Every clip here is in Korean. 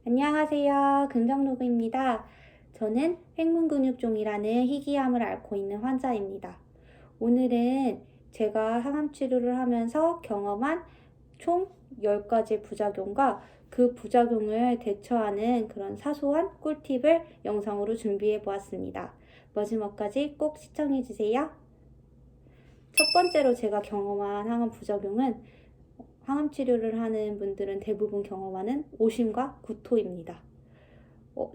안녕하세요. 긍정로그입니다. 저는 횡문근육종이라는 희귀암을 앓고 있는 환자입니다. 오늘은 제가 항암 치료를 하면서 경험한 총 10가지 부작용과 그 부작용을 대처하는 그런 사소한 꿀팁을 영상으로 준비해 보았습니다. 마지막까지 꼭 시청해 주세요. 첫 번째로 제가 경험한 항암 부작용은 항암 치료를 하는 분들은 대부분 경험하는 오심과 구토입니다.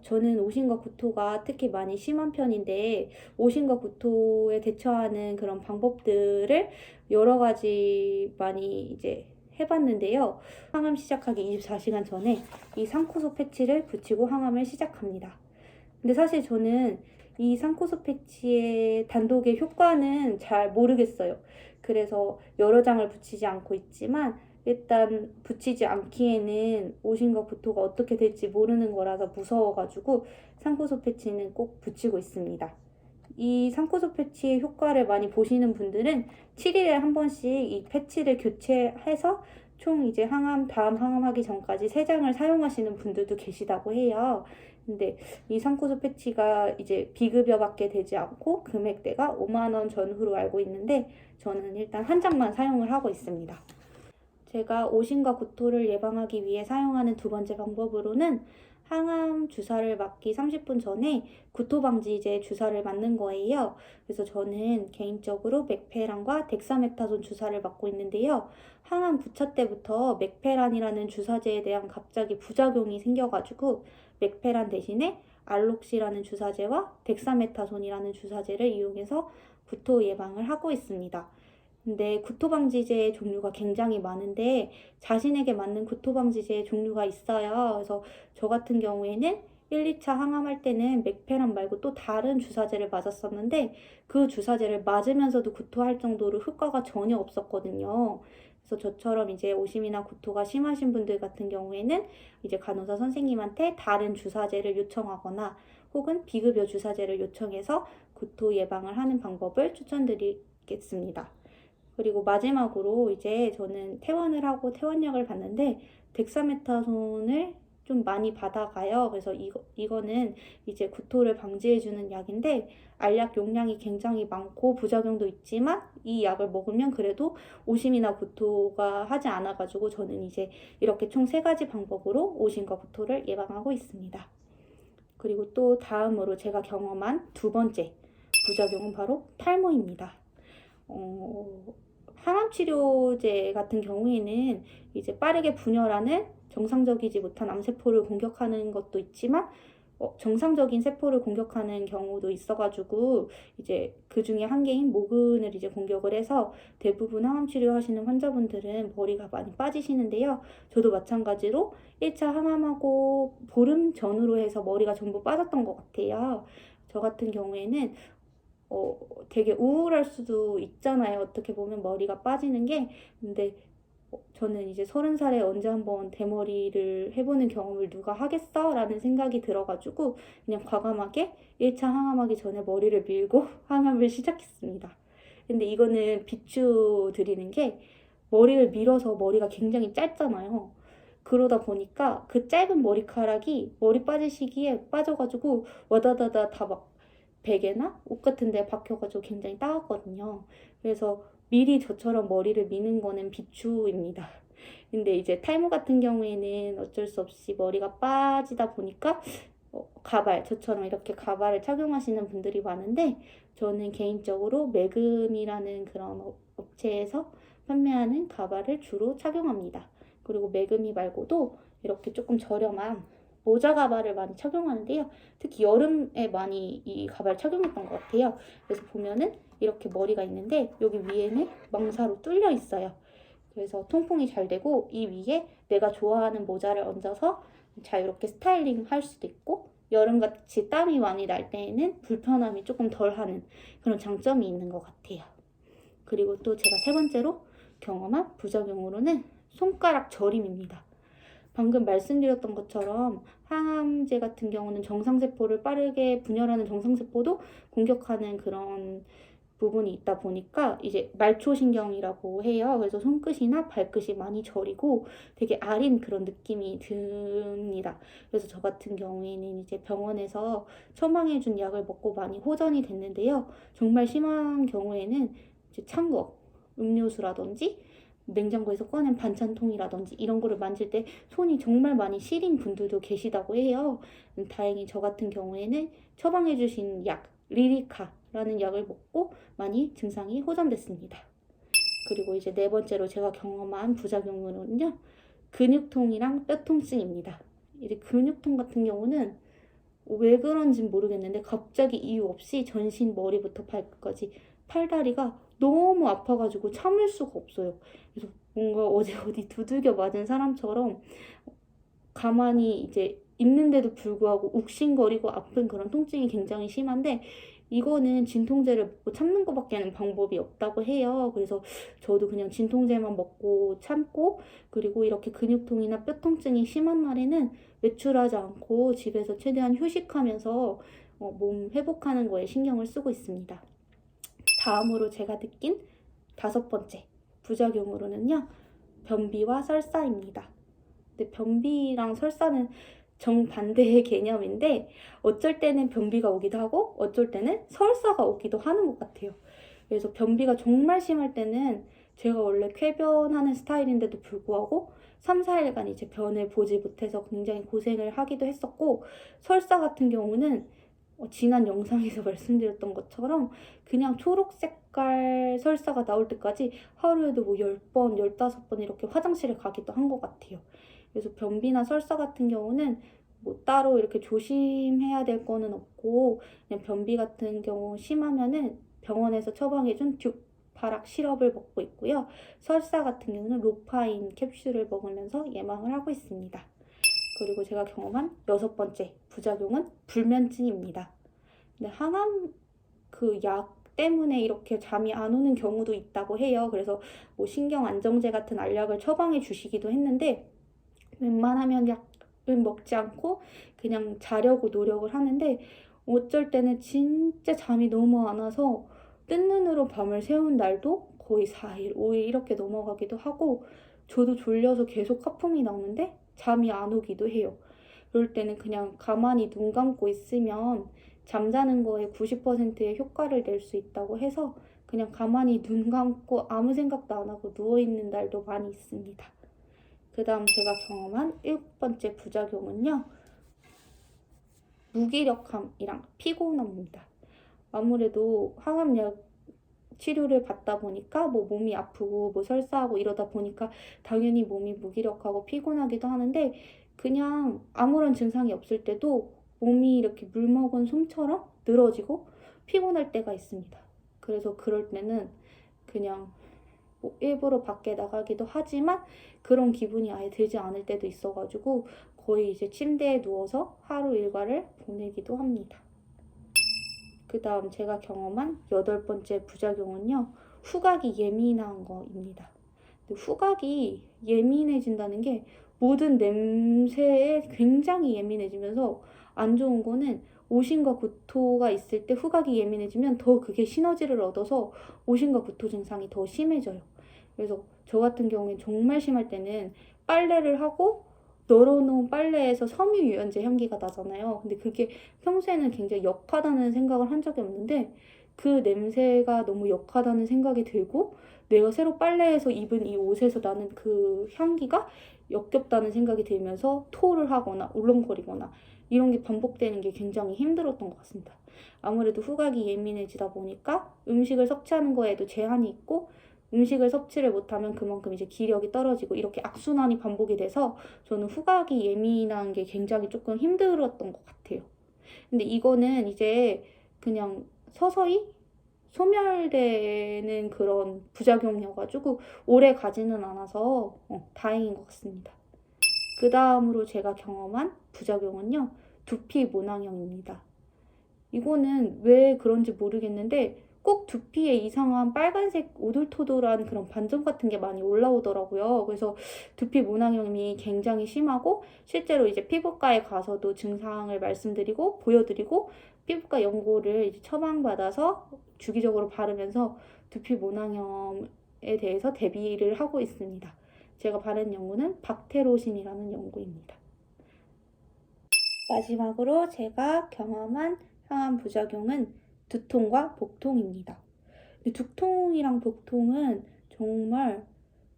저는 오심과 구토가 특히 많이 심한 편인데, 오심과 구토에 대처하는 그런 방법들을 여러 가지 많이 이제 해봤는데요. 항암 시작하기 24시간 전에 이 상코소 패치를 붙이고 항암을 시작합니다. 근데 사실 저는 이 상코소 패치의 단독의 효과는 잘 모르겠어요. 그래서 여러 장을 붙이지 않고 있지만 일단 붙이지 않기에는 오심과 구토가 어떻게 될지 모르는 거라서 무서워가지고 상코소 패치는 꼭 붙이고 있습니다. 이 상코소 패치의 효과를 많이 보시는 분들은 7일에 한 번씩 이 패치를 교체해서 총 이제 다음 항암하기 전까지 3장을 사용하시는 분들도 계시다고 해요. 근데 이 상코소 패치가 이제 비급여밖에 되지 않고 금액대가 5만 원 전후로 알고 있는데 저는 일단 한 장만 사용을 하고 있습니다. 제가 오심과 구토를 예방하기 위해 사용하는 두 번째 방법으로는 항암 주사를 맞기 30분 전에 구토 방지제 주사를 맞는 거예요. 그래서 저는 개인적으로 맥페란과 덱사메타손 주사를 맞고 있는데요. 항암 부차 때부터 맥페란이라는 주사제에 대한 갑자기 부작용이 생겨가지고 맥페란 대신에 알록시라는 주사제와 덱사메타손이라는 주사제를 이용해서 구토 예방을 하고 있습니다. 근데 구토방지제의 종류가 굉장히 많은데 자신에게 맞는 구토방지제의 종류가 있어요. 그래서 저 같은 경우에는 1, 2차 항암할 때는 맥페란 말고 또 다른 주사제를 맞았었는데 그 주사제를 맞으면서도 구토할 정도로 효과가 전혀 없었거든요. 그래서 저처럼 이제 오심이나 구토가 심하신 분들 같은 경우에는 이제 간호사 선생님한테 다른 주사제를 요청하거나 혹은 비급여 주사제를 요청해서 구토 예방을 하는 방법을 추천드리겠습니다. 그리고 마지막으로 이제 저는 퇴원을 하고 퇴원약을 받는데 덱사메타손을 좀 많이 받아가요. 그래서 이거는 이제 구토를 방지해주는 약인데 알약 용량이 굉장히 많고 부작용도 있지만 이 약을 먹으면 그래도 오심이나 구토가 하지 않아가지고 저는 이제 이렇게 총 3가지 방법으로 오심과 구토를 예방하고 있습니다. 그리고 또 다음으로 제가 경험한 두 번째 부작용은 바로 탈모입니다. 어, 항암 치료제 같은 경우에는 이제 빠르게 분열하는 정상적이지 못한 암세포를 공격하는 것도 있지만 정상적인 세포를 공격하는 경우도 있어가지고 이제 그 중에 한 개인 모근을 이제 공격을 해서 대부분 항암 치료하시는 환자분들은 머리가 많이 빠지시는데요. 저도 마찬가지로 1차 항암하고 보름 전후로 해서 머리가 전부 빠졌던 것 같아요. 저 같은 경우에는 되게 우울할 수도 있잖아요. 어떻게 보면 머리가 빠지는 게. 근데 저는 이제 30살에 언제 한번 대머리를 해보는 경험을 누가 하겠어? 라는 생각이 들어가지고 그냥 과감하게 1차 항암하기 전에 머리를 밀고 항암을 시작했습니다. 근데 이거는 비추드리는 게 머리를 밀어서 머리가 굉장히 짧잖아요. 그러다 보니까 그 짧은 머리카락이 머리 빠질 시기에 빠져가지고 와다다다 다막 베개나 옷 같은 데 박혀가지고 굉장히 따갑거든요. 그래서 미리 저처럼 머리를 미는 거는 비추입니다. 근데 이제 탈모 같은 경우에는 어쩔 수 없이 머리가 빠지다 보니까 저처럼 이렇게 가발을 착용하시는 분들이 많은데 저는 개인적으로 매금이라는 그런 업체에서 판매하는 가발을 주로 착용합니다. 그리고 매금이 말고도 이렇게 조금 저렴한 모자 가발을 많이 착용하는데요. 특히 여름에 많이 이 가발을 착용했던 것 같아요. 그래서 보면은 이렇게 머리가 있는데 여기 위에는 망사로 뚫려 있어요. 그래서 통풍이 잘 되고 이 위에 내가 좋아하는 모자를 얹어서 자유롭게 스타일링 할 수도 있고 여름같이 땀이 많이 날 때에는 불편함이 조금 덜하는 그런 장점이 있는 것 같아요. 그리고 또 제가 세 번째로 경험한 부작용으로는 손가락 저림입니다. 방금 말씀드렸던 것처럼 항암제 같은 경우는 정상세포를 빠르게 분열하는 정상세포도 공격하는 그런 부분이 있다 보니까 이제 말초신경이라고 해요. 그래서 손끝이나 발끝이 많이 저리고 되게 아린 그런 느낌이 듭니다. 그래서 저 같은 경우에는 이제 병원에서 처방해준 약을 먹고 많이 호전이 됐는데요. 정말 심한 경우에는 이제 찬 거, 음료수라든지 냉장고에서 꺼낸 반찬통이라든지 이런 거를 만질 때 손이 정말 많이 시린 분들도 계시다고 해요. 다행히 저 같은 경우에는 처방해주신 약, 리리카라는 약을 먹고 많이 증상이 호전됐습니다. 그리고 이제 네 번째로 제가 경험한 부작용으로는요, 근육통이랑 뼈통증입니다. 이제 근육통 같은 경우는 왜 그런지는 모르겠는데 갑자기 이유 없이 전신 머리부터 발끝까지 팔다리가 너무 아파가지고 참을 수가 없어요. 그래서 뭔가 어제 어디 두들겨 맞은 사람처럼 가만히 이제 있는데도 불구하고 욱신거리고 아픈 그런 통증이 굉장히 심한데 이거는 진통제를 먹고 참는 것밖에는 방법이 없다고 해요. 그래서 저도 그냥 진통제만 먹고 참고 그리고 이렇게 근육통이나 뼈통증이 심한 날에는 외출하지 않고 집에서 최대한 휴식하면서 몸 회복하는 거에 신경을 쓰고 있습니다. 다음으로 제가 느낀 다섯 번째 부작용으로는요, 변비와 설사입니다. 근데 변비랑 설사는 정반대의 개념인데 어쩔 때는 변비가 오기도 하고 어쩔 때는 설사가 오기도 하는 것 같아요. 그래서 변비가 정말 심할 때는 제가 원래 쾌변하는 스타일인데도 불구하고 3, 4일간 이제 변을 보지 못해서 굉장히 고생을 하기도 했었고 설사 같은 경우는 지난 영상에서 말씀드렸던 것처럼 그냥 초록 색깔 설사가 나올 때까지 하루에도 뭐 10번, 15번 이렇게 화장실을 가기도 한 것 같아요. 그래서 변비나 설사 같은 경우는 뭐 따로 이렇게 조심해야 될 거는 없고 그냥 변비 같은 경우 심하면은 병원에서 처방해준 듀파락 시럽을 먹고 있고요. 설사 같은 경우는 로파인 캡슐을 먹으면서 예방을 하고 있습니다. 그리고 제가 경험한 여섯 번째 부작용은 불면증입니다. 근데 항암 그 약 때문에 이렇게 잠이 안 오는 경우도 있다고 해요. 그래서 뭐 신경 안정제 같은 알약을 처방해 주시기도 했는데 웬만하면 약을 먹지 않고 그냥 자려고 노력을 하는데 어쩔 때는 진짜 잠이 너무 안 와서 뜬 눈으로 밤을 새운 날도 거의 4일, 5일 이렇게 넘어가기도 하고 저도 졸려서 계속 하품이 나오는데 잠이 안 오기도 해요. 그럴 때는 그냥 가만히 눈 감고 있으면 잠자는 거에 90%의 효과를 낼 수 있다고 해서 그냥 가만히 눈 감고 아무 생각도 안 하고 누워있는 날도 많이 있습니다. 그 다음 제가 경험한 일곱 번째 부작용은요, 무기력함이랑 피곤함입니다. 아무래도 항암약 치료를 받다 보니까 뭐 몸이 아프고 뭐 설사하고 이러다 보니까 당연히 몸이 무기력하고 피곤하기도 하는데 그냥 아무런 증상이 없을 때도 몸이 이렇게 물 먹은 솜처럼 늘어지고 피곤할 때가 있습니다. 그래서 그럴 때는 그냥 뭐 일부러 밖에 나가기도 하지만 그런 기분이 아예 들지 않을 때도 있어가지고 거의 이제 침대에 누워서 하루 일과를 보내기도 합니다. 그 다음 제가 경험한 여덟 번째 부작용은요, 후각이 예민한 거입니다. 후각이 예민해진다는 게 모든 냄새에 굉장히 예민해지면서 안 좋은 거는 오심과 구토가 있을 때 후각이 예민해지면 더 그게 시너지를 얻어서 오심과 구토 증상이 더 심해져요. 그래서 저 같은 경우엔 정말 심할 때는 빨래를 하고 널어놓은 빨래에서 섬유유연제 향기가 나잖아요. 근데 그게 평소에는 굉장히 역하다는 생각을 한 적이 없는데 그 냄새가 너무 역하다는 생각이 들고 내가 새로 빨래해서 입은 이 옷에서 나는 그 향기가 역겹다는 생각이 들면서 토를 하거나 울렁거리거나 이런 게 반복되는 게 굉장히 힘들었던 것 같습니다. 아무래도 후각이 예민해지다 보니까 음식을 섭취하는 거에도 제한이 있고 음식을 섭취를 못하면 그만큼 이제 기력이 떨어지고 이렇게 악순환이 반복이 돼서 저는 후각이 예민한 게 굉장히 조금 힘들었던 것 같아요. 근데 이거는 이제 그냥 서서히 소멸되는 그런 부작용이어가지고 오래 가지는 않아서 다행인 것 같습니다. 그 다음으로 제가 경험한 부작용은요, 두피 모낭염입니다. 이거는 왜 그런지 모르겠는데 꼭 두피에 이상한 빨간색 오돌토돌한 그런 반점 같은 게 많이 올라오더라고요. 그래서 두피 모낭염이 굉장히 심하고 실제로 이제 피부과에 가서도 증상을 말씀드리고 보여드리고 피부과 연고를 이제 처방받아서 주기적으로 바르면서 두피 모낭염에 대해서 대비를 하고 있습니다. 제가 바른 연고는 박테로신이라는 연고입니다. 마지막으로 제가 경험한 항암 부작용은 두통과 복통입니다. 근데 두통이랑 복통은 정말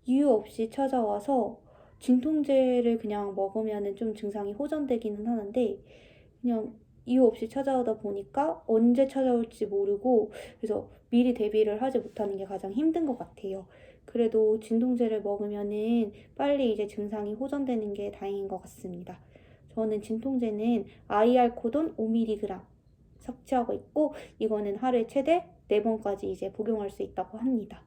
이유 없이 찾아와서 진통제를 그냥 먹으면 좀 증상이 호전되기는 하는데 그냥 이유 없이 찾아오다 보니까 언제 찾아올지 모르고 그래서 미리 대비를 하지 못하는 게 가장 힘든 것 같아요. 그래도 진통제를 먹으면은 빨리 이제 증상이 호전되는 게 다행인 것 같습니다. 저는 진통제는 아이알코돈 5mg 섭취하고 있고 이거는 하루에 최대 4번까지 이제 복용할 수 있다고 합니다.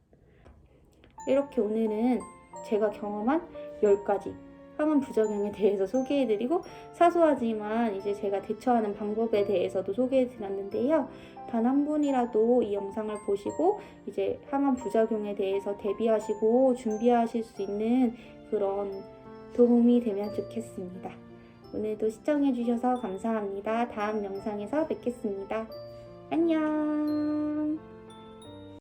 이렇게 오늘은 제가 경험한 10가지 항암 부작용에 대해서 소개해드리고 사소하지만 이제 제가 대처하는 방법에 대해서도 소개해드렸는데요. 단 한 분이라도 이 영상을 보시고 이제 항암 부작용에 대해서 대비하시고 준비하실 수 있는 그런 도움이 되면 좋겠습니다. 오늘도 시청해주셔서 감사합니다. 다음 영상에서 뵙겠습니다. 안녕.